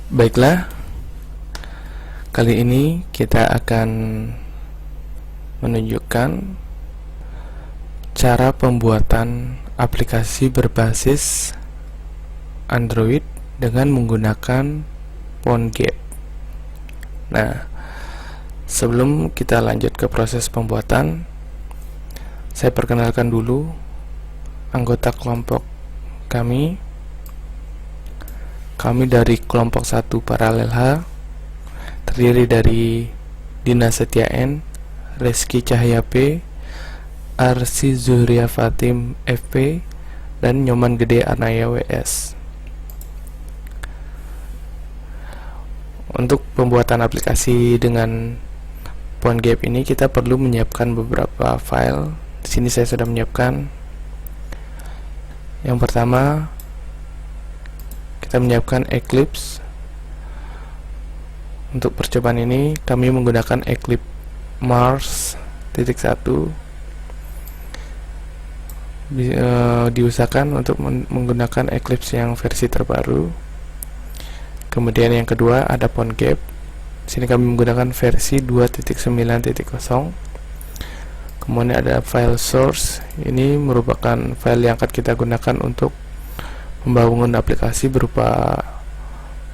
Baiklah, kali ini kita akan menunjukkan cara pembuatan aplikasi berbasis Android dengan menggunakan PhoneGap. Nah, sebelum kita lanjut ke proses pembuatan, saya perkenalkan dulu anggota kelompok kami. Kami dari kelompok 1 Paralel H, terdiri dari Dina Setia N, Reski Cahya P, Arsi Zuhria Fatim FP, dan Nyoman Gede Anaya WS. Untuk pembuatan aplikasi dengan PhoneGap ini kita perlu menyiapkan beberapa file. Di sini saya sudah menyiapkan. Yang pertama, kita menyiapkan Eclipse. Untuk percobaan ini kami menggunakan Eclipse Mars .1. Diusahakan untuk menggunakan Eclipse yang versi terbaru. Kemudian yang kedua ada PhoneGap. Di sini kami menggunakan versi 2.9.0. Kemudian ada file source. Ini merupakan file yang akan kita gunakan untuk membangun aplikasi berupa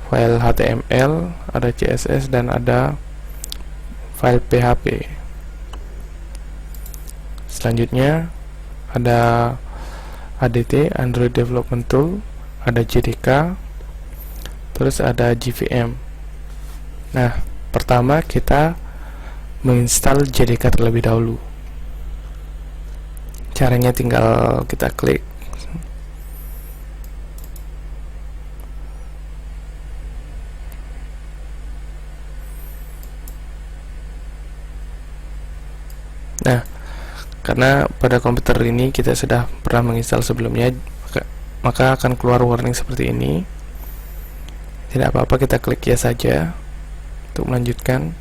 file HTML, ada CSS, dan ada file PHP. Selanjutnya ada ADT, Android Development Tool, ada JDK, terus ada JVM. Nah, pertama kita menginstal JDK terlebih dahulu. Caranya tinggal kita klik. Nah, karena pada komputer ini kita sudah pernah menginstal sebelumnya, maka akan keluar warning seperti ini. Tidak apa-apa, kita klik ya saja untuk melanjutkan.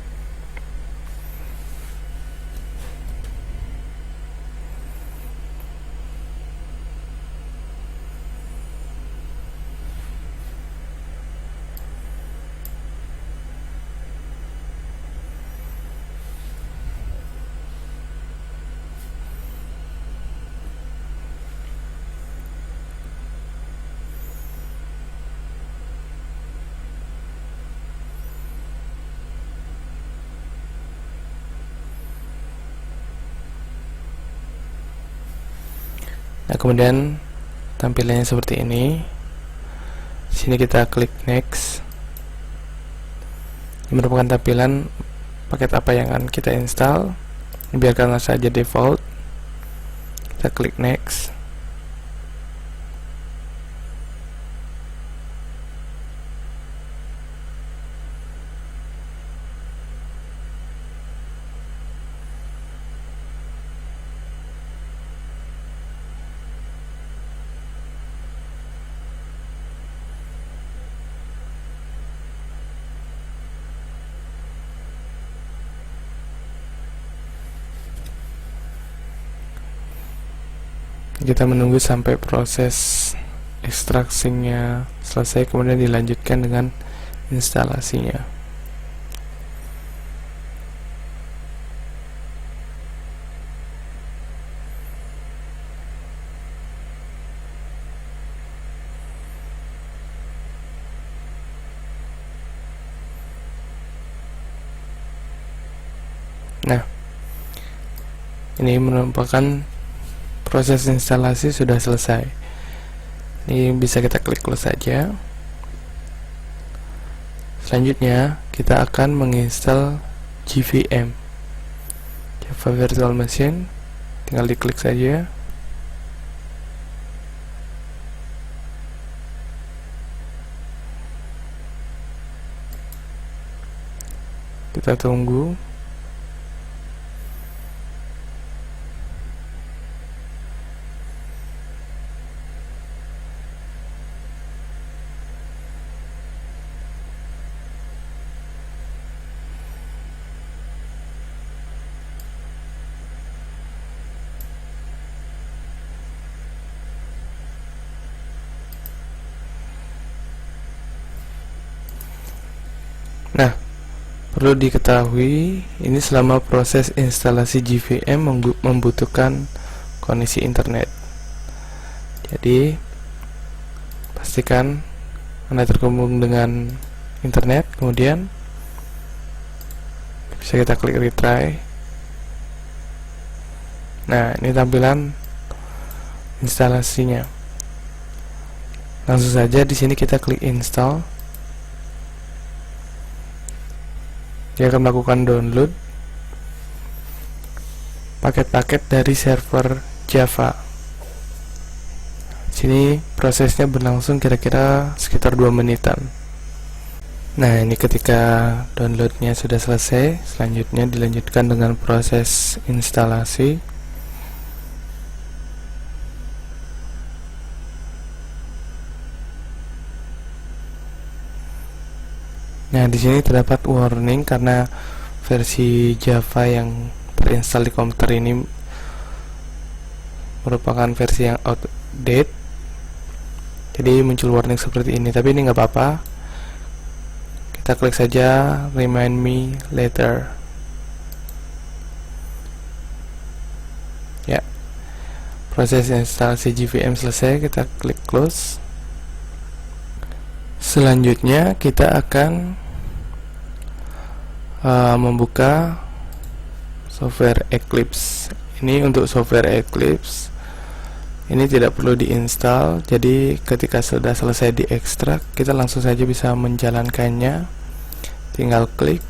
Nah, kemudian tampilannya seperti ini. Di sini kita klik next. Ini merupakan tampilan paket apa yang akan kita install. Biarkan saja default. Kita klik next. Kita menunggu sampai proses ekstraksinya selesai, kemudian dilanjutkan dengan instalasinya. Nah, ini merupakan proses instalasi sudah selesai. Ini bisa kita klik close saja. Selanjutnya kita akan menginstal JVM, Java Virtual Machine. Tinggal diklik saja. Kita tunggu. Nah, perlu diketahui ini selama proses instalasi JVM membutuhkan koneksi internet. Jadi pastikan Anda terhubung dengan internet, kemudian bisa kita klik retry. Nah, ini tampilan instalasinya. Langsung saja di sini kita klik install. Dia akan melakukan download paket-paket dari server Java. Sini prosesnya berlangsung kira-kira sekitar 2 menitan. Nah, ini ketika downloadnya sudah selesai, selanjutnya dilanjutkan dengan proses instalasi. Nah, di sini terdapat warning karena versi Java yang terinstall di komputer ini merupakan versi yang outdated. Jadi muncul warning seperti ini, tapi ini nggak apa-apa. Kita klik saja remind me later. Ya, proses instalasi JVM selesai, kita klik close. Selanjutnya kita akan membuka software Eclipse. Ini untuk software Eclipse ini tidak perlu diinstal, jadi ketika sudah selesai diekstrak kita langsung saja bisa menjalankannya. Tinggal klik.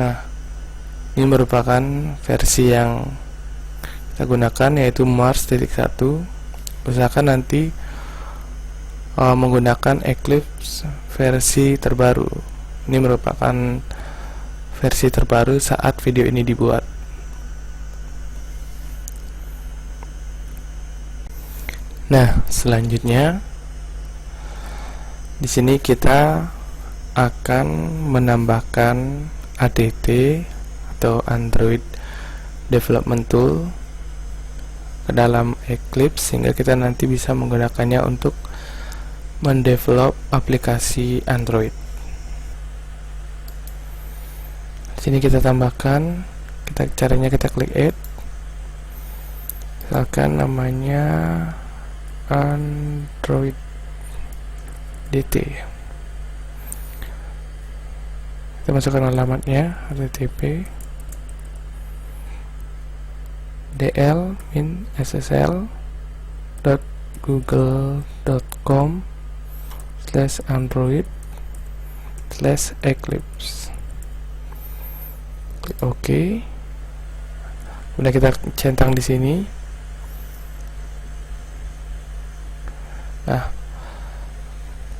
Nah, ini merupakan versi yang kita gunakan, yaitu Mars.1. Usahakan nanti menggunakan Eclipse versi terbaru. Ini merupakan versi terbaru saat video ini dibuat. Nah, selanjutnya di sini kita akan menambahkan ADT atau Android Development Tool ke dalam Eclipse sehingga kita nanti bisa menggunakannya untuk mendevelop aplikasi Android. Di sini kita tambahkan, caranya kita klik add. Misalkan namanya Android DT. Kita masukkan alamatnya http dl-ssl.google.com/android/eclipse. Klik OK. Kemudian kita centang di sini. Nah,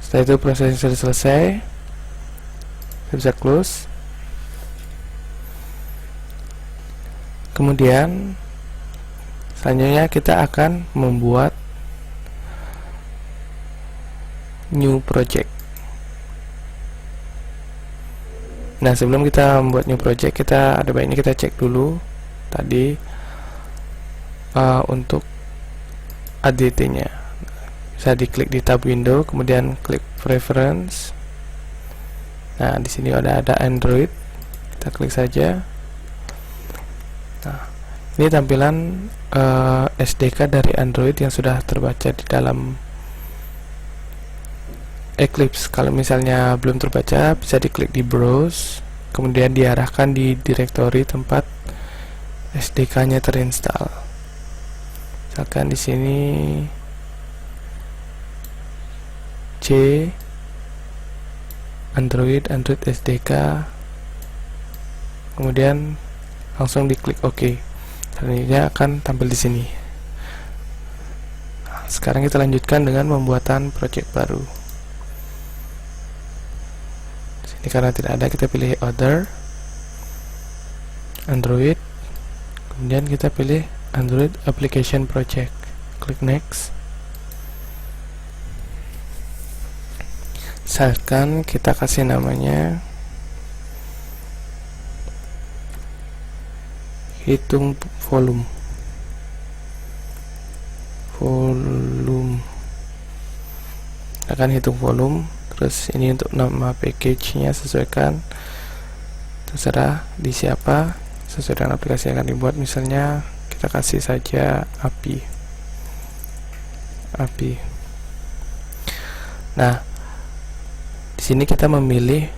setelah itu prosesnya sudah selesai, kita bisa close. Kemudian selanjutnya kita akan membuat new project. Nah, sebelum kita membuat new project, ada baiknya kita cek dulu tadi untuk ADT-nya. Bisa diklik di tab window, kemudian klik preference. Nah, di sini ada Android. Kita klik saja. Nah, ini tampilan SDK dari Android yang sudah terbaca di dalam Eclipse. Kalau misalnya belum terbaca, bisa diklik di browse, kemudian diarahkan di direktori tempat SDK-nya terinstall. Misalkan di sini C Android SDK, kemudian langsung diklik OK. Selanjutnya akan tampil di sini. Nah, sekarang kita lanjutkan dengan pembuatan project baru. Ini karena tidak ada, kita pilih other Android, kemudian kita pilih Android application project, klik next. Misalkan kita kasih namanya hitung volume. akan hitung volume. Terus ini untuk nama package-nya sesuaikan, terserah di siapa, sesuai dengan aplikasi yang akan dibuat. Misalnya kita kasih saja API. Nah, di sini kita memilih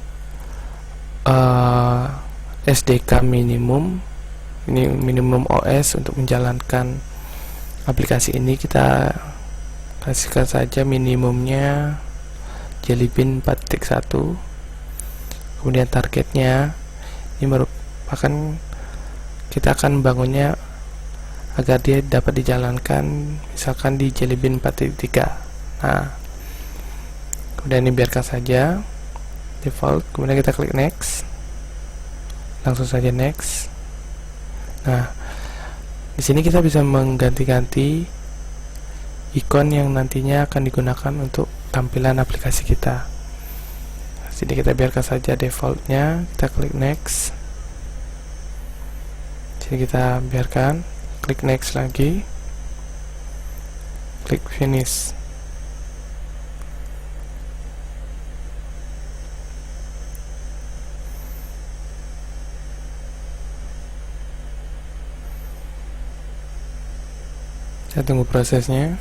SDK minimum, ini minimum OS untuk menjalankan aplikasi ini. Kita kasihkan saja minimumnya Jelly Bean 4.1. Kemudian targetnya ini merupakan kita akan membangunnya agar dia dapat dijalankan misalkan di Jelly Bean 4.3. Nah, kemudian ini biarkan saja default, kemudian kita klik next, langsung saja next. Nah, di sini kita bisa mengganti-ganti ikon yang nantinya akan digunakan untuk tampilan aplikasi kita. Sini kita biarkan saja defaultnya, kita klik next. Sini kita biarkan, klik next lagi, klik finish. Saya tunggu prosesnya.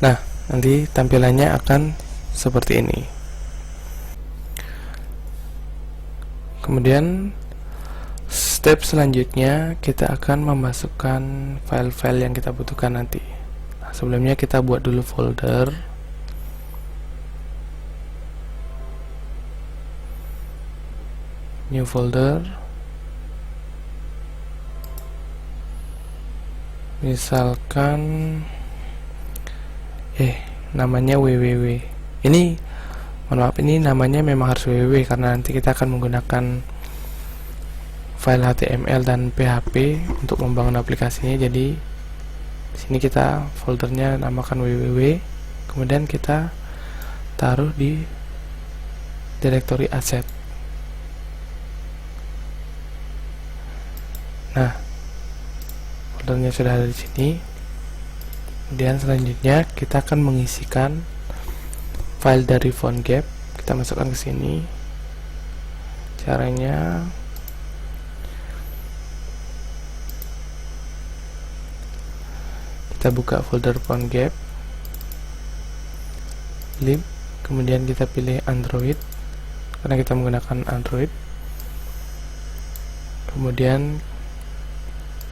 Nah, nanti tampilannya akan seperti ini. Kemudian step selanjutnya kita akan memasukkan file-file yang kita butuhkan nanti. Nah, sebelumnya kita buat dulu folder. New folder. Misalkan namanya www. Ini mohon maaf, ini namanya memang harus www karena nanti kita akan menggunakan file HTML dan PHP untuk membangun aplikasinya. Jadi di sini kita foldernya namakan www, kemudian kita taruh di direktori asset. Nah, foldernya sudah ada di sini. Kemudian selanjutnya kita akan mengisikan file dari PhoneGap. Kita masukkan ke sini. Caranya kita buka folder PhoneGap, lib, kemudian kita pilih Android karena kita menggunakan Android. Kemudian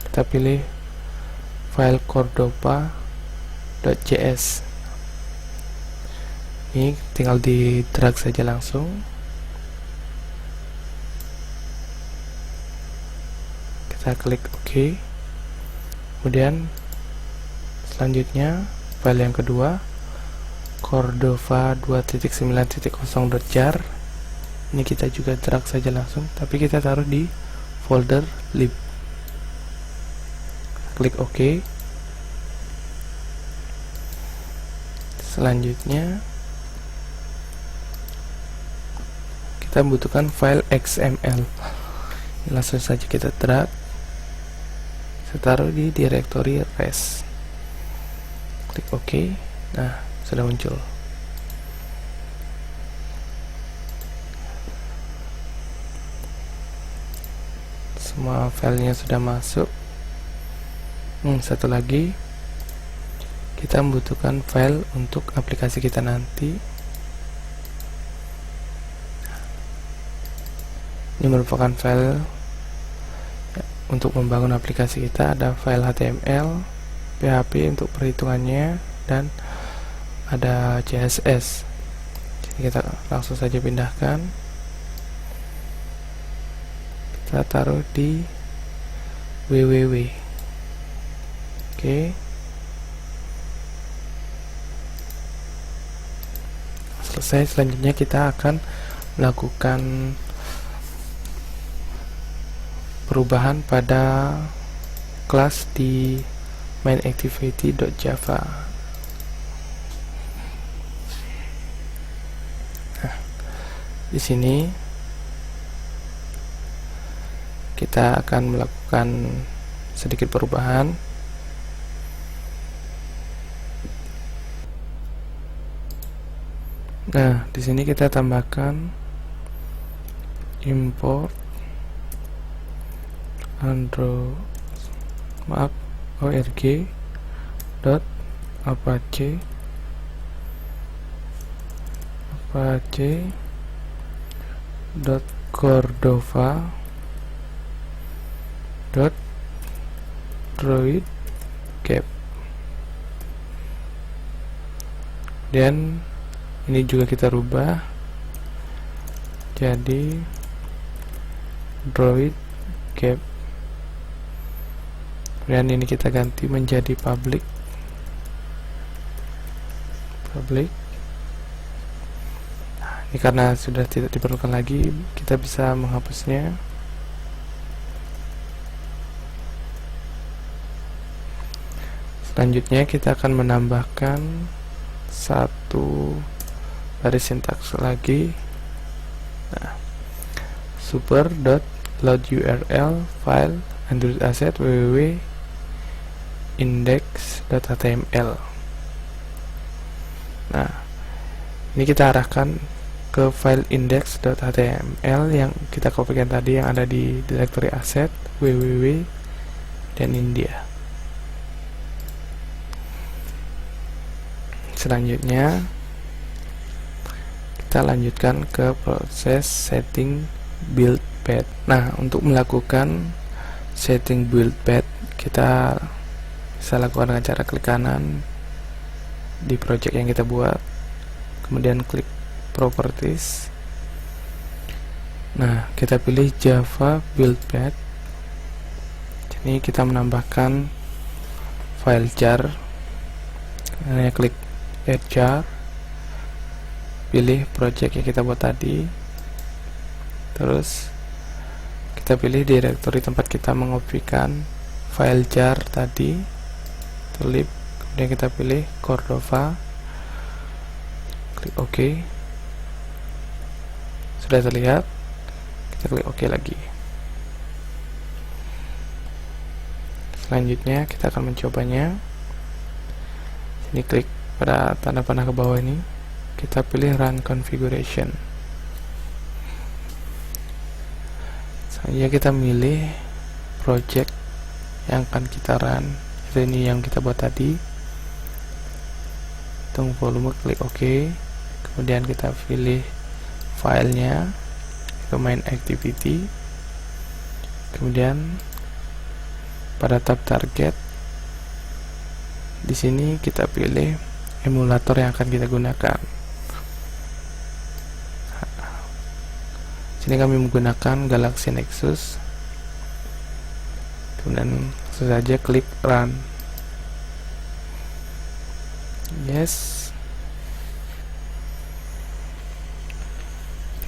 kita pilih file cordova.js. Ini tinggal di drag saja langsung. Kita klik OK. Kemudian selanjutnya file yang kedua cordova 2.9.0.jar. Ini kita juga drag saja langsung, tapi kita taruh di folder lib. Klik OK. Selanjutnya kita membutuhkan file XML. Langsung saja kita drag, kita taruh di direktori res. Klik OK. Nah, sudah muncul. Semua filenya sudah masuk. Satu lagi, kita membutuhkan file untuk aplikasi kita nanti. Ini merupakan file untuk membangun aplikasi kita. Ada file HTML, PHP untuk perhitungannya, dan ada CSS. Jadi kita langsung saja pindahkan. Kita taruh di www. Oke. Selesai. Selanjutnya kita akan melakukan perubahan pada kelas di mainActivity.java. Nah, di sini kita akan melakukan sedikit perubahan. Nah, di sini kita tambahkan import org dot apache dot cordova dot droid cap. Dan ini juga kita rubah jadi droid cap. Dan ini kita ganti menjadi public. Nah, ini karena sudah tidak diperlukan lagi, kita bisa menghapusnya. Selanjutnya kita akan menambahkan satu baris sintaks lagi. Nah, super.loadurl file Android asset www.index.html. Nah, ini kita arahkan ke file index.html yang kita kopikan tadi, yang ada di directory asset www dan India. Selanjutnya kita lanjutkan ke proses setting build path. Nah, untuk melakukan setting build path, kita bisa lakukan dengan cara klik kanan di project yang kita buat, kemudian klik properties. Nah, kita pilih Java build path. Ini kita menambahkan file jar. Hanya klik add jar, pilih project yang kita buat tadi, terus kita pilih directory tempat kita mengopikan file jar tadi, lib, kemudian kita pilih Cordova, klik OK. Sudah terlihat, kita klik OK lagi. Selanjutnya kita akan mencobanya. Ini klik pada tanda panah ke bawah ini, kita pilih run configuration. Selanjutnya kita milih project yang akan kita run. Ini yang kita buat tadi. Tunggu volume, klik OK. Kemudian kita pilih filenya ke main activity. Kemudian pada tab target, di sini kita pilih emulator yang akan kita gunakan. Sini kami menggunakan Galaxy Nexus. Kemudian langsung saja klik run. Yes.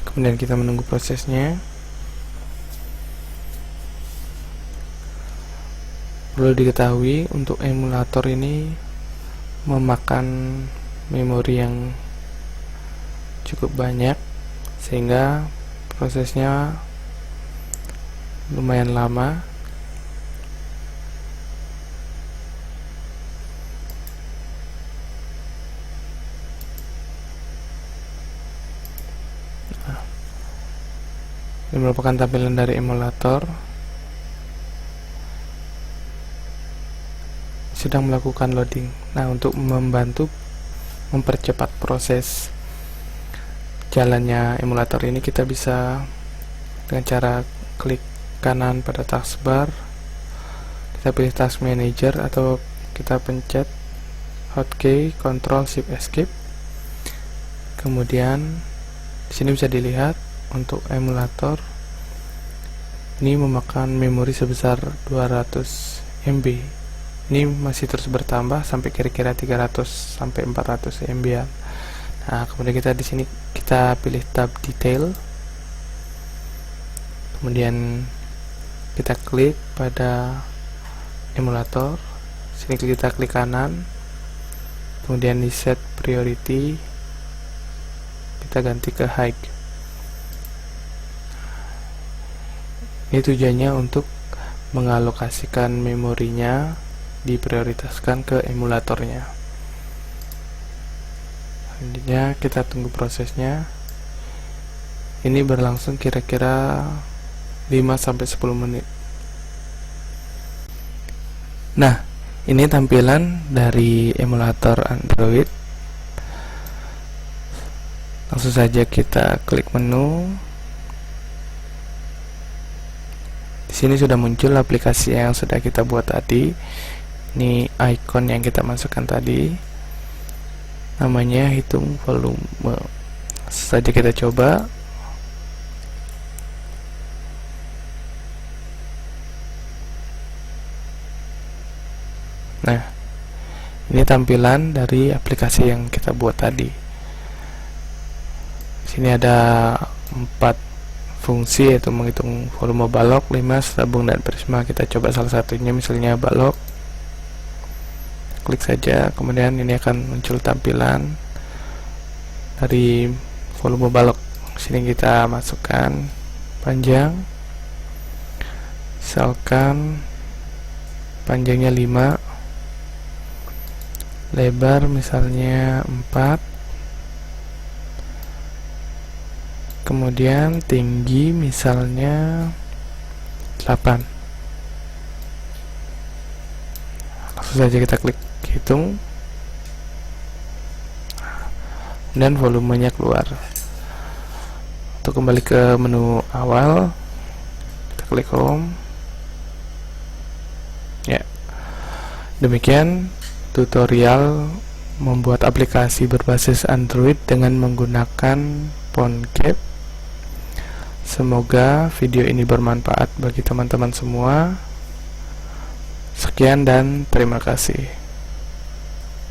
Kemudian kita menunggu prosesnya. Perlu diketahui, untuk emulator ini memakan memori yang cukup banyak, sehingga prosesnya lumayan lama. Ini merupakan tampilan dari emulator. Sedang melakukan loading. Nah, untuk membantu mempercepat proses jalannya emulator ini, kita bisa dengan cara klik kanan pada taskbar, kita pilih task manager, atau kita pencet hotkey Ctrl Shift Escape. Kemudian di sini bisa dilihat untuk emulator ini memakan memori sebesar 200 MB. Ini masih terus bertambah sampai kira-kira 300 sampai 400 MB ya. Nah, kemudian kita di sini kita pilih tab detail. Kemudian kita klik pada emulator. Sini kita klik kanan. Kemudian di set priority kita ganti ke high. Ini tujuannya untuk mengalokasikan memorinya, diprioritaskan ke emulatornya. Selanjutnya kita tunggu prosesnya. Ini berlangsung kira-kira 5-10 menit. Nah, ini tampilan dari emulator Android. Langsung saja kita klik menu. Di sini sudah muncul aplikasi yang sudah kita buat tadi. Ini icon yang kita masukkan tadi. Namanya hitung volume. Saja kita coba. Nah, ini tampilan dari aplikasi yang kita buat tadi. Sini ada 4 fungsi, yaitu menghitung volume balok, limas, tabung, dan prisma. Kita coba salah satunya, misalnya balok. Klik saja, kemudian ini akan muncul tampilan dari volume balok. Sini kita masukkan panjang, misalkan panjangnya 5, lebar misalnya 4, kemudian tinggi misalnya 8. Langsung saja kita klik hitung dan volumenya keluar. Untuk kembali ke menu awal, kita klik home. Ya, demikian tutorial membuat aplikasi berbasis Android dengan menggunakan PhoneGap. Semoga video ini bermanfaat bagi teman-teman semua. Sekian dan terima kasih.